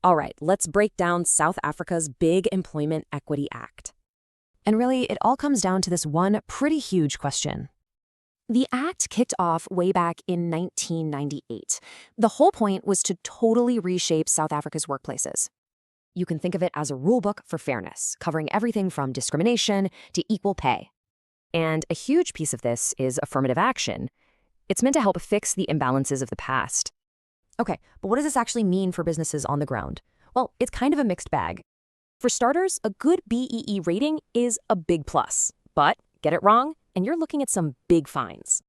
All right, let's break down South Africa's Big Employment Equity Act. And really, it all comes down to this one pretty huge question. The act kicked off way back in 1998. The whole point was to totally reshape South Africa's workplaces. You can think of it as a rulebook for fairness, covering everything from discrimination to equal pay. And a huge piece of this is affirmative action. It's meant to help fix the imbalances of the past. Okay, but what does this actually mean for businesses on the ground? Well, it's kind of a mixed bag. For starters, a good BEE rating is a big plus. But get it wrong, and you're looking at some big fines.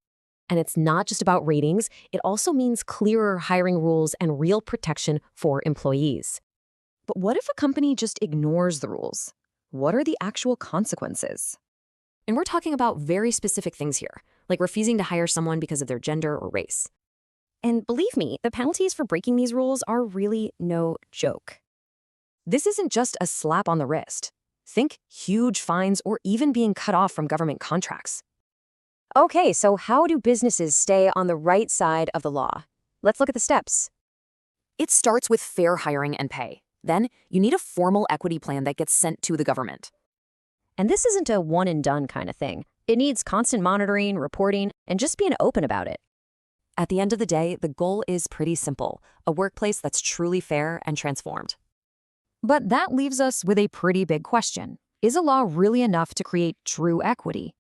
And it's not just about ratings, it also means clearer hiring rules and real protection for employees. But what if a company just ignores the rules? What are the actual consequences? And we're talking about very specific things here, like refusing to hire someone because of their gender or race. And believe me, the penalties for breaking these rules are really no joke. This isn't just a slap on the wrist. Think huge fines or even being cut off from government contracts. Okay, so how do businesses stay on the right side of the law? Let's look at the steps. It starts with fair hiring and pay. Then you need a formal equity plan that gets sent to the government. And this isn't a one-and-done kind of thing. It needs constant monitoring, reporting, and just being open about it. At the end of the day, the goal is pretty simple: a workplace that's truly fair and transformed. But that leaves us with a pretty big question. Is a law really enough to create true equity?